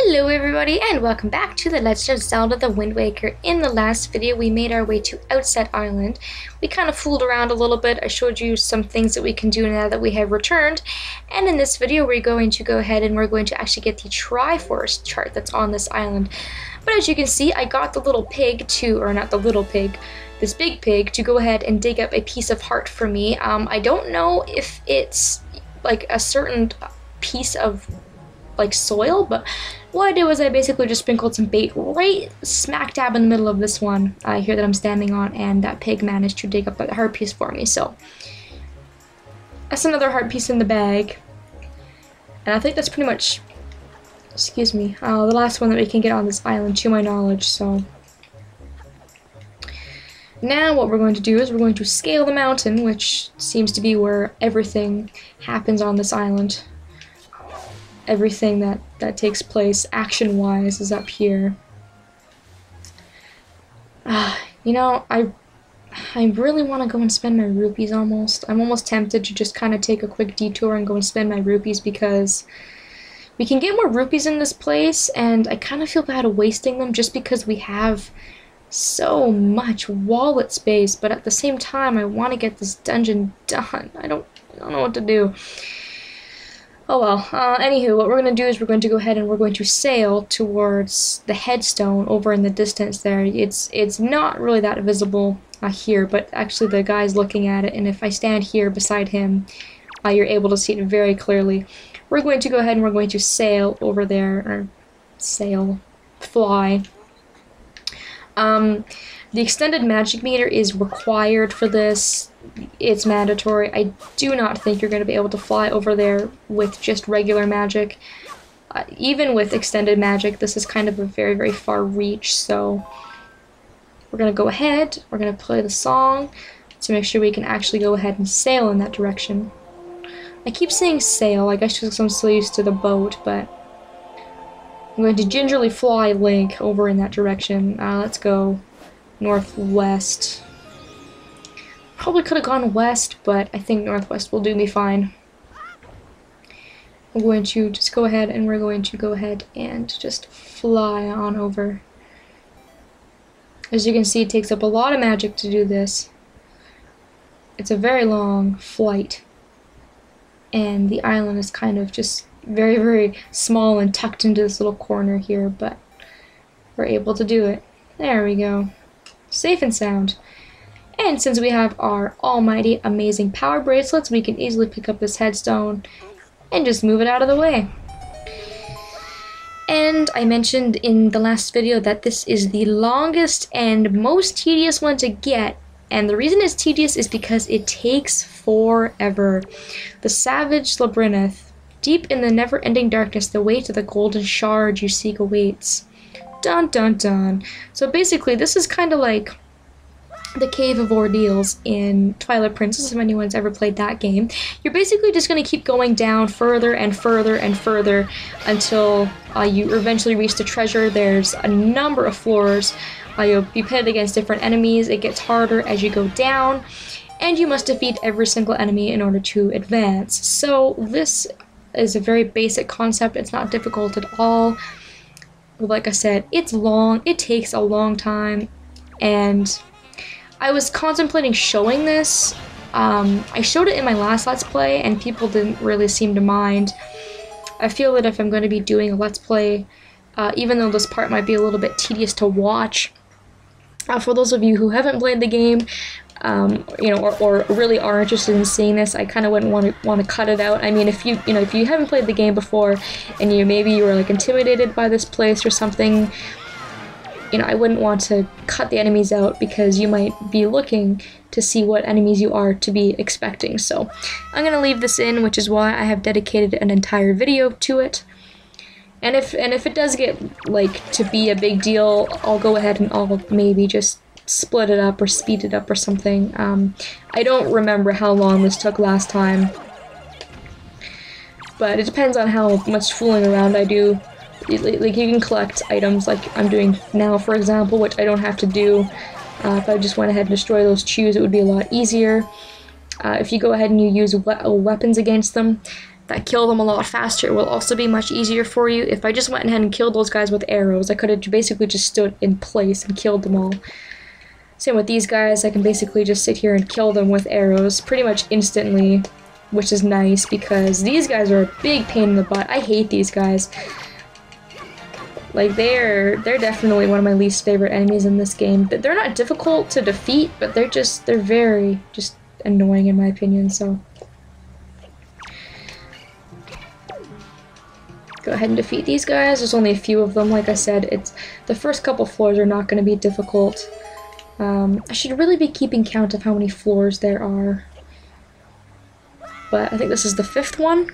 Hello everybody and welcome back to the Legend of Zelda the Wind Waker. In the last video we made our way to Outset Island. We kind of fooled around a little bit. I showed you some things that we can do now that we have returned. And in this video we're going to go ahead and we're going to actually get the Triforce Chart that's on this island. But as you can see, I got the little pig to, or not the little pig, this big pig to go ahead and dig up a piece of heart for me. I don't know if it's like a certain piece of like soil, but what I did was I basically just sprinkled some bait right smack dab in the middle of this one here that I'm standing on, and that pig managed to dig up that heart piece for me. So that's another heart piece in the bag, and I think that's pretty much, excuse me, the last one that we can get on this island to my knowledge. So now what we're going to do is we're going to scale the mountain, which seems to be where everything happens on this island. Everything that takes place action-wise is up here. You know, I really want to go and spend my rupees almost. I'm almost tempted to just kind of take a quick detour and go and spend my rupees, because we can get more rupees in this place, and I kind of feel bad wasting them just because we have so much wallet space, but at the same time I want to get this dungeon done. I don't know what to do. Oh well, anywho, what we're going to do is we're going to go ahead and we're going to sail towards the headstone over in the distance there. It's not really that visible here, but actually the guy's looking at it, and if I stand here beside him, you're able to see it very clearly. We're going to go ahead and we're going to sail over there, or fly. The extended magic meter is required for this. It's mandatory. I do not think you're going to be able to fly over there with just regular magic. Even with extended magic, this is kind of a very, very far reach, so we're going to go ahead, we're going to play the song to make sure we can actually go ahead and sail in that direction. I keep saying sail, I guess because I'm still used to the boat, but I'm going to gingerly fly Link over in that direction. Let's go northwest. Probably could have gone west, but I think northwest will do me fine. I'm going to just go ahead and we're going to go ahead and just fly on over. As you can see, it takes up a lot of magic to do this. It's a very long flight, and the island is kind of just very, very small and tucked into this little corner here, but we're able to do it. There we go. Safe and sound. And since we have our almighty amazing power bracelets, we can easily pick up this headstone and just move it out of the way. And I mentioned in the last video that this is the longest and most tedious one to get, and the reason it's tedious is because it takes forever. The Savage Labyrinth, deep in the never-ending darkness, the way to the golden shard you seek awaits. Dun dun dun. So basically this is kind of like the Cave of Ordeals in Twilight Princess, if anyone's ever played that game. You're basically just going to keep going down further and further and further until you eventually reach the treasure. There's a number of floors. You'll be pitted against different enemies. It gets harder as you go down, and you must defeat every single enemy in order to advance. So this is a very basic concept. It's not difficult at all. Like I said, it's long. It takes a long time, and I was contemplating showing this. I showed it in my last Let's Play, and people didn't really seem to mind. I feel that if I'm going to be doing a Let's Play, even though this part might be a little bit tedious to watch, for those of you who haven't played the game, you know, or really are interested in seeing this, I kind of wouldn't want to cut it out. I mean, if you haven't played the game before, and maybe you were like intimidated by this place or something, you know, I wouldn't want to cut the enemies out, because you might be looking to see what enemies you are to be expecting. So I'm gonna leave this in, which is why I have dedicated an entire video to it. And if it does get like to be a big deal, I'll go ahead and I'll maybe just split it up or speed it up or something. I don't remember how long this took last time, but it depends on how much fooling around I do. Like, you can collect items like I'm doing now, for example, which I don't have to do. If I just went ahead and destroy those chews, it would be a lot easier. If you go ahead and you use weapons against them, that kill them a lot faster. It will also be much easier for you. If I just went ahead and killed those guys with arrows, I could have basically just stood in place and killed them all. Same with these guys, I can basically just sit here and kill them with arrows pretty much instantly, which is nice because these guys are a big pain in the butt. I hate these guys. Like, they're definitely one of my least favorite enemies in this game. They're not difficult to defeat, but they're very just annoying in my opinion, so. Go ahead and defeat these guys. There's only a few of them, like I said. The first couple floors are not going to be difficult. I should really be keeping count of how many floors there are. But I think this is the 5th one.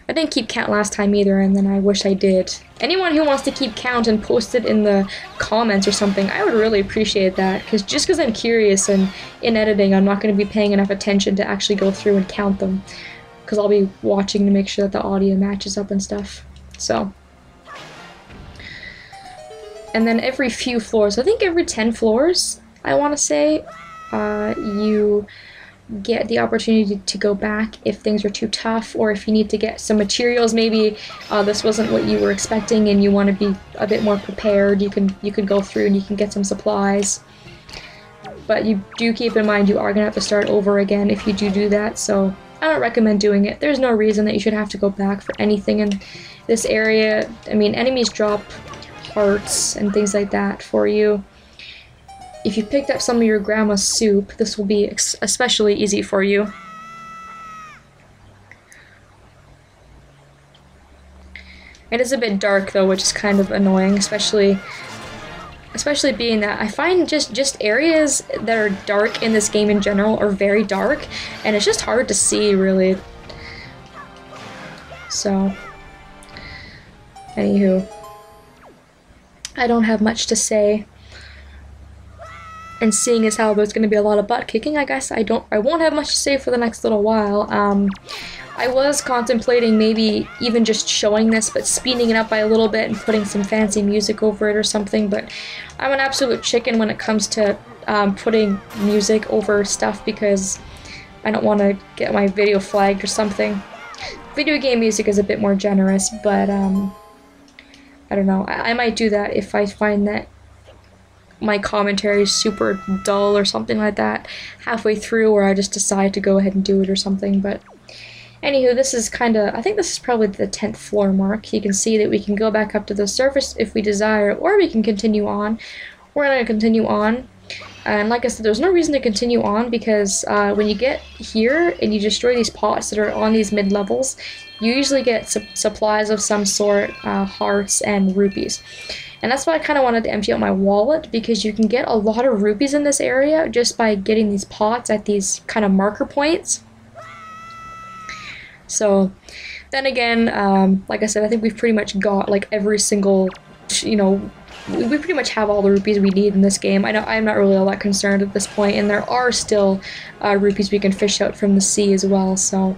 I didn't keep count last time either, and then I wish I did. Anyone who wants to keep count and post it in the comments or something, I would really appreciate that, just because I'm curious, and in editing I'm not going to be paying enough attention to actually go through and count them, because I'll be watching to make sure that the audio matches up and stuff. So. And then every few floors, I think every 10 floors, I want to say, you get the opportunity to go back if things are too tough, or if you need to get some materials. Maybe this wasn't what you were expecting and you want to be a bit more prepared. You can go through and you can get some supplies. But you do keep in mind you are going to have to start over again if you do that, so I don't recommend doing it. There's no reason that you should have to go back for anything in this area. I mean, enemies drop hearts and things like that for you. If you picked up some of your grandma's soup, this will be especially easy for you. It is a bit dark though, which is kind of annoying, especially being that I find just areas that are dark in this game in general are very dark, and it's just hard to see really. So, anywho, I don't have much to say. And seeing as how there's going to be a lot of butt kicking, I guess I won't have much to say for the next little while. I was contemplating maybe even just showing this, but speeding it up by a little bit and putting some fancy music over it or something, but I'm an absolute chicken when it comes to putting music over stuff because I don't want to get my video flagged or something. Video game music is a bit more generous, but I don't know. I might do that if I find that my commentary is super dull or something like that halfway through, or I just decide to go ahead and do it or something. But anywho, this is I think this is probably the 10th floor mark. You can see that we can go back up to the surface if we desire, or we can continue on. We're going to continue on. And like I said, there's no reason to continue on because when you get here and you destroy these pots that are on these mid-levels, you usually get supplies of some sort, hearts and rupees. And that's why I kind of wanted to empty out my wallet, because you can get a lot of rupees in this area just by getting these pots at these kind of marker points. So, then again, like I said, I think we've pretty much got like every single, we pretty much have all the rupees we need in this game. I'm not really all that concerned at this point, and there are still rupees we can fish out from the sea as well, so.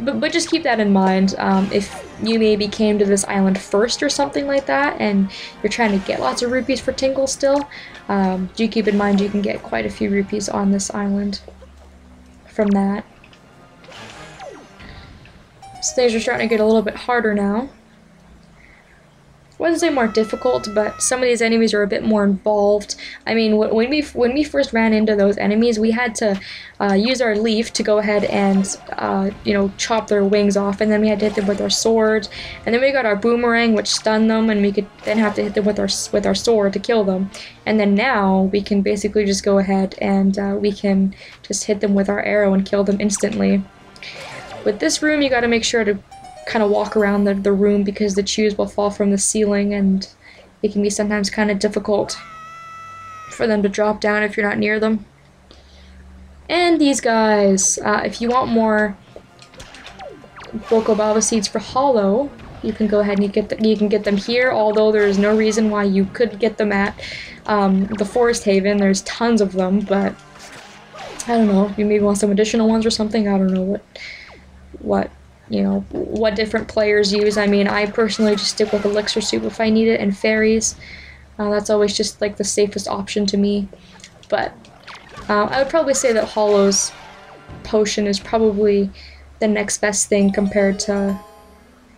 But just keep that in mind. If you maybe came to this island first or something like that, and you're trying to get lots of rupees for Tingle still, do keep in mind you can get quite a few rupees on this island from that. So things are starting to get a little bit harder now. I wouldn't say more difficult, but some of these enemies are a bit more involved. I mean, when we first ran into those enemies, we had to use our leaf to go ahead and chop their wings off, and then we had to hit them with our sword, and then we got our boomerang, which stunned them, and we could then have to hit them with our sword to kill them. And then now we can basically just go ahead and we can just hit them with our arrow and kill them instantly. With this room, you got to make sure to kind of walk around the room because the chews will fall from the ceiling, and it can be sometimes kind of difficult for them to drop down if you're not near them. And these guys, if you want more Bokobaba seeds for Hollow, you can go ahead and you can get them here, although there is no reason why you could get them at the Forest Haven. There's tons of them, but I don't know, you maybe want some additional ones or something. I don't know what different players use. I mean, I personally just stick with Elixir Soup if I need it, and Fairies. That's always just like the safest option to me. But I would probably say that Hollow's potion is probably the next best thing compared to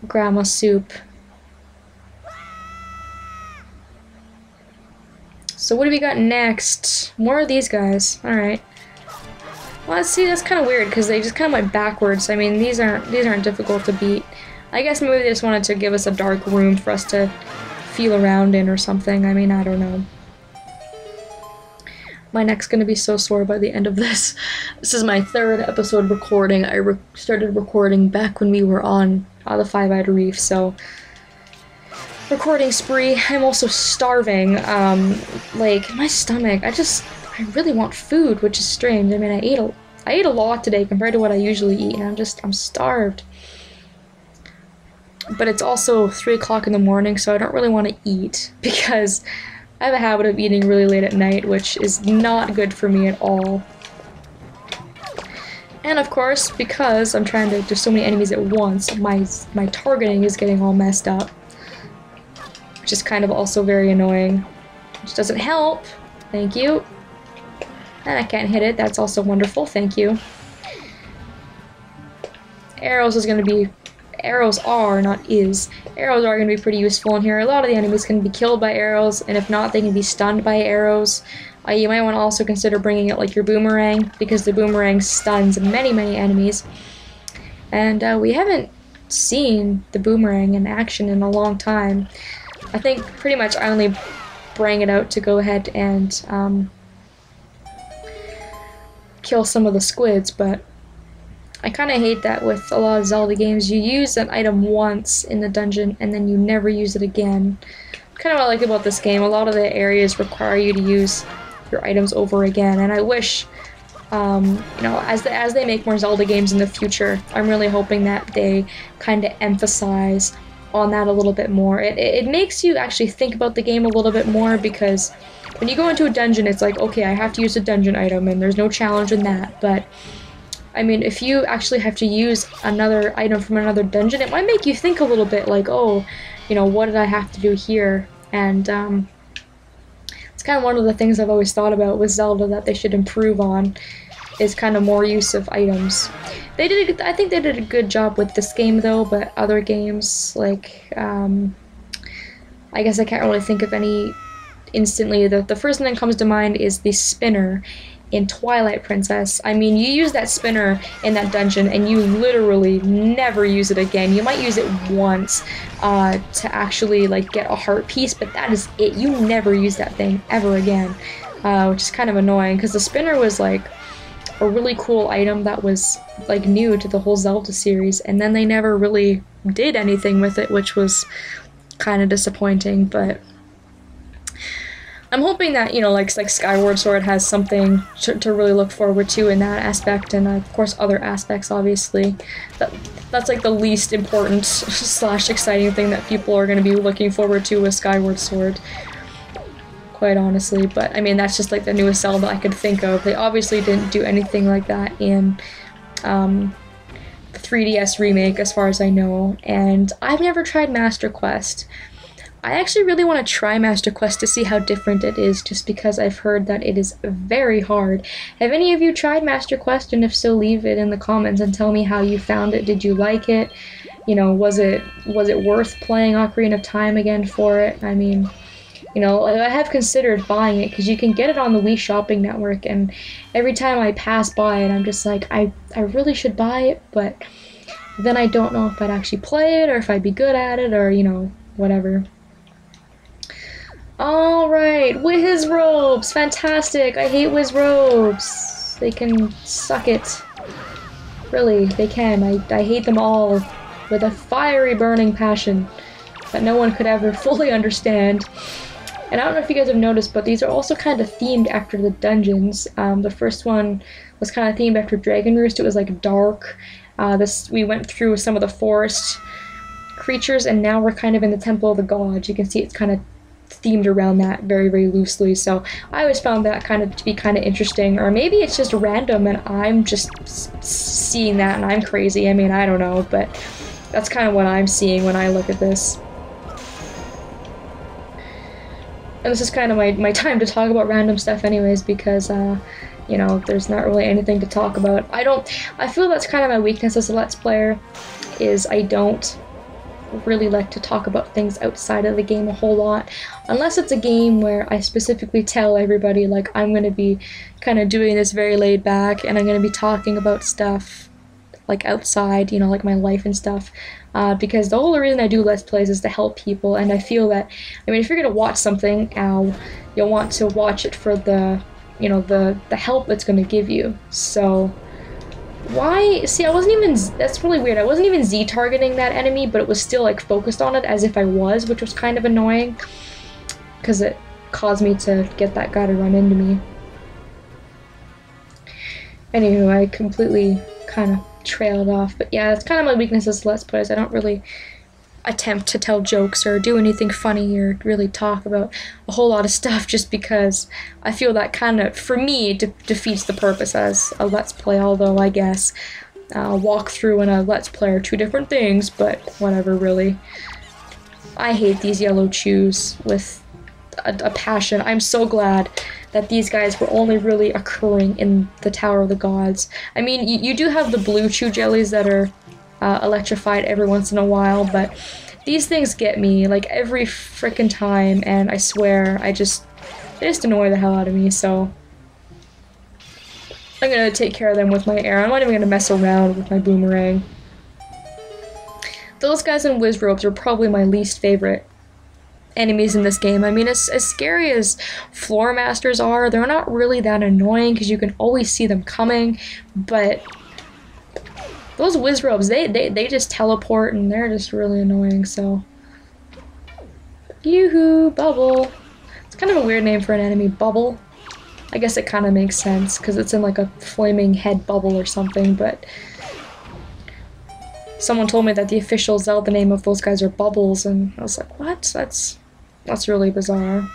grandma soup. So what do we got next? More of these guys. Alright. Well, let's see, that's kind of weird because they just kind of went backwards. I mean, these aren't difficult to beat. I guess maybe they just wanted to give us a dark room for us to feel around in or something. I mean, I don't know. My neck's gonna be so sore by the end of this. This is my 3rd episode recording. I started recording back when we were on the Five-Eyed Reef, so... recording spree. I'm also starving. Like, my stomach, I really want food, which is strange. I mean, I ate a lot today compared to what I usually eat, and I'm starved. But it's also 3 o'clock in the morning, so I don't really want to eat, because I have a habit of eating really late at night, which is not good for me at all. And of course, because I'm trying to do so many enemies at once, my targeting is getting all messed up. Which is kind of also very annoying. Which doesn't help. Thank you. And I can't hit it, that's also wonderful, thank you. Arrows are gonna be pretty useful in here. A lot of the enemies can be killed by arrows, and if not, they can be stunned by arrows. You might want to also consider bringing it like your boomerang, because the boomerang stuns many, many enemies. And we haven't seen the boomerang in action in a long time. I think pretty much I only bring it out to go ahead and kill some of the squids, but I kind of hate that with a lot of Zelda games. You use an item once in the dungeon and then you never use it again. Kind of what I like about this game. A lot of the areas require you to use your items over again, and I wish, you know, as they make more Zelda games in the future, I'm really hoping that they kind of emphasize on that a little bit more. It makes you actually think about the game a little bit more, because when you go into a dungeon, it's like, okay, I have to use a dungeon item, and there's no challenge in that, but I mean, if you actually have to use another item from another dungeon, it might make you think a little bit, like, oh, you know, what did I have to do here? And it's kind of one of the things I've always thought about with Zelda that they should improve on, is kind of more use of items. I think they did a good job with this game though, but other games, like, I guess I can't really think of any instantly. The first thing that comes to mind is the spinner in Twilight Princess. I mean, you use that spinner in that dungeon and you literally never use it again. You might use it once to actually like get a heart piece, but that is it. You never use that thing ever again, which is kind of annoying, because the spinner was like a really cool item that was like new to the whole Zelda series, and then they never really did anything with it, which was kind of disappointing. But I'm hoping that, you know, like Skyward Sword has something to really look forward to in that aspect, and of course other aspects, obviously. That's like the least important / exciting thing that people are going to be looking forward to with Skyward Sword, quite honestly. But I mean, that's just like the newest Zelda I could think of. They obviously didn't do anything like that in the 3DS remake, as far as I know, and I've never tried Master Quest. I actually really want to try Master Quest to see how different it is, just because I've heard that it is very hard. Have any of you tried Master Quest? And if so, leave it in the comments and tell me how you found it. Did you like it? You know, was it worth playing Ocarina of Time again for it? I mean, you know, I have considered buying it, because you can get it on the Wii Shopping Network, and every time I pass by it, I'm just like, I really should buy it, but then I don't know if I'd actually play it, or if I'd be good at it, or, you know, whatever. Alright, Wiz Robes! Fantastic! I hate Wiz Robes! They can suck it. Really, they can. I hate them all with a fiery burning passion that no one could ever fully understand. And I don't know if you guys have noticed, but these are also kind of themed after the dungeons. The first one was kind of themed after Dragon Roost. It was like dark. We went through some of the forest creatures, and now we're kind of in the Temple of the Gods. You can see it's kind of themed around that very, very loosely. So I always found that to be kind of interesting. Or maybe it's just random and I'm just seeing that and I'm crazy. I mean, I don't know, but that's kind of what I'm seeing when I look at this. And this is kind of my time to talk about random stuff anyways, because, you know, there's not really anything to talk about. I feel that's kind of my weakness as a Let's Player, is I don't really like to talk about things outside of the game a whole lot, unless it's a game where I specifically tell everybody, like, I'm going to be kind of doing this very laid back, and I'm going to be talking about stuff, like, outside, you know, like my life and stuff, because the whole reason I do Let's Plays is to help people, and I feel that, I mean, if you're going to watch something, you'll want to watch it for the, you know, the help it's going to give you. So why? See, I wasn't even, that's really weird, I wasn't even Z-targeting that enemy, but it was still, like, focused on it as if I was, which was kind of annoying, because it caused me to get that guy to run into me. Anywho, I completely kind of trailed off, but yeah, it's kind of my weakness as Let's Plays. I don't really attempt to tell jokes or do anything funny or really talk about a whole lot of stuff, just because I feel that kind of, for me, defeats the purpose as a Let's Play, although I guess walkthrough and a Let's Play are two different things, but whatever, really. I hate these yellow chews with a passion. I'm so glad that these guys were only really occurring in the Tower of the Gods. I mean, you do have the blue chew jellies that are electrified every once in a while, but these things get me, like, every frickin' time, and I swear, they just annoy the hell out of me, so I'm gonna take care of them with my arrow. I'm not even gonna mess around with my boomerang. Those guys in whiz robes are probably my least favorite enemies in this game. I mean, as scary as floor masters are, they're not really that annoying because you can always see them coming, but those whiz robes, they just teleport and they're just really annoying, so. Yoo-hoo, Bubble. It's kind of a weird name for an enemy, Bubble. I guess it kind of makes sense because it's in like a flaming head bubble or something, but someone told me that the official Zelda name of those guys are Bubbles, and I was like, what? That's really bizarre.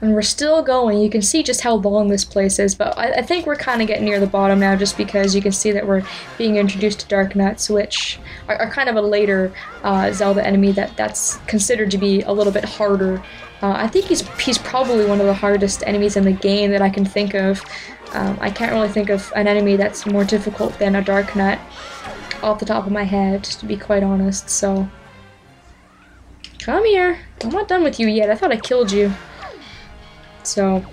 And we're still going. You can see just how long this place is, but I think we're kind of getting near the bottom now, just because you can see that we're being introduced to Dark Nuts, which are kind of a later Zelda enemy that's considered to be a little bit harder. I think he's probably one of the hardest enemies in the game that I can think of. I can't really think of an enemy that's more difficult than a Dark Nut off the top of my head, to be quite honest, so. Come here. I'm not done with you yet. I thought I killed you. So,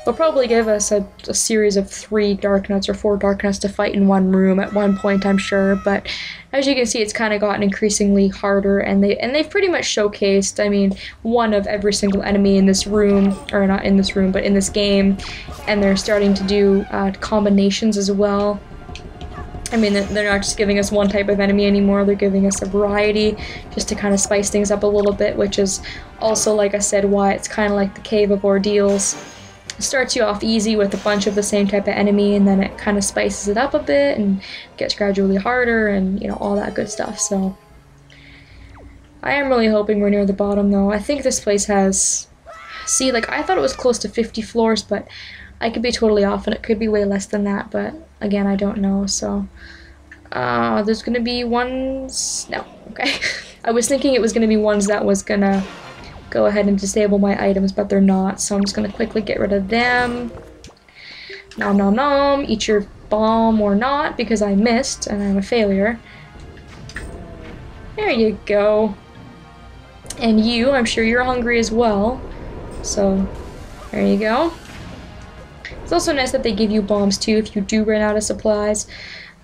they'll probably give us a series of 3 Dark Nuts or 4 Dark Nuts to fight in one room at one point, I'm sure, but as you can see, it's kind of gotten increasingly harder, and they've pretty much showcased, I mean, one of every single enemy in this room, or not in this room, but in this game, and they're starting to do combinations as well. I mean, they're not just giving us one type of enemy anymore, they're giving us a variety, just to kind of spice things up a little bit, which is also, like I said, why it's kind of like the Cave of Ordeals. It starts you off easy with a bunch of the same type of enemy, and then it kind of spices it up a bit, and gets gradually harder, and, you know, all that good stuff, so. I am really hoping we're near the bottom, though. I think this place has, see, like, I thought it was close to 50 floors, but I could be totally off, and it could be way less than that, but again, I don't know, so. There's gonna be ones, no, okay. I was thinking it was gonna be ones that was gonna go ahead and disable my items, but they're not, so I'm just gonna quickly get rid of them. Nom nom nom, eat your bomb or not, because I missed, and I'm a failure. There you go. And you, I'm sure you're hungry as well, so there you go. It's also nice that they give you bombs too if you do run out of supplies.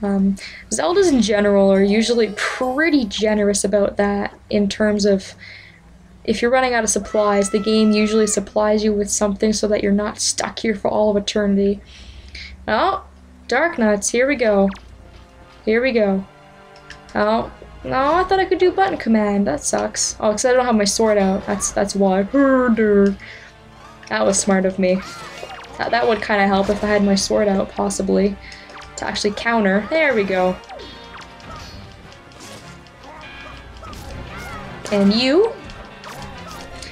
Zeldas in general are usually pretty generous about that, in terms of if you're running out of supplies, the game usually supplies you with something so that you're not stuck here for all of eternity. Oh, Dark Nuts, here we go. Here we go. Oh, no, I thought I could do button command, that sucks. Oh, because I don't have my sword out, that's why. That was smart of me. That would kind of help if I had my sword out, possibly, to actually counter. There we go. And you.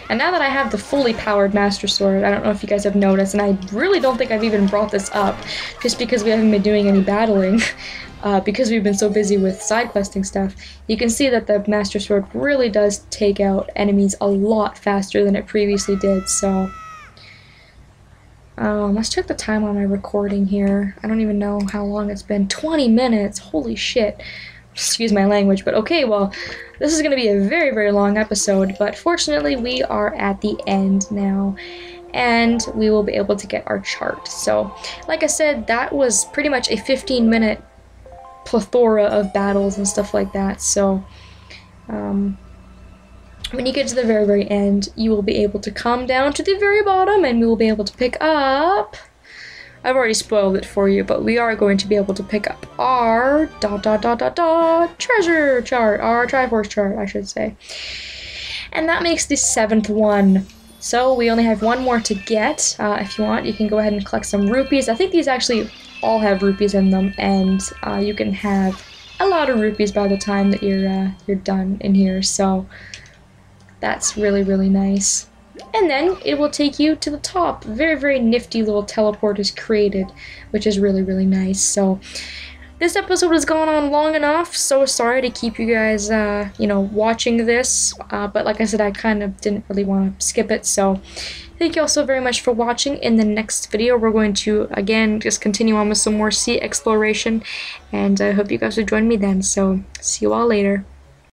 And now that I have the fully powered Master Sword, I don't know if you guys have noticed, and I really don't think I've even brought this up, just because we haven't been doing any battling. because we've been so busy with side questing stuff, you can see that the Master Sword really does take out enemies a lot faster than it previously did, so... let's check the time on my recording here. I don't even know how long it's been. 20 minutes! Holy shit. Excuse my language, but okay, well, this is going to be a very, very long episode, but fortunately we are at the end now, and we will be able to get our chart. So, like I said, that was pretty much a 15-minute plethora of battles and stuff like that, so when you get to the very, very end, you will be able to come down to the very bottom and we will be able to pick up... I've already spoiled it for you, but we are going to be able to pick up our treasure chart, our Triforce chart, I should say. And that makes the 7th one. So we only have one more to get. If you want, you can go ahead and collect some rupees. I think these actually all have rupees in them, and you can have a lot of rupees by the time that you're done in here. So that's really, really nice. And then it will take you to the top. Very, very nifty little teleport is created, which is really, really nice. So this episode has gone on long enough. So sorry to keep you guys, you know, watching this. But like I said, I kind of didn't really want to skip it. So thank you all so very much for watching. In the next video, we're going to, again, just continue on with some more sea exploration. And I hope you guys will join me then. So see you all later.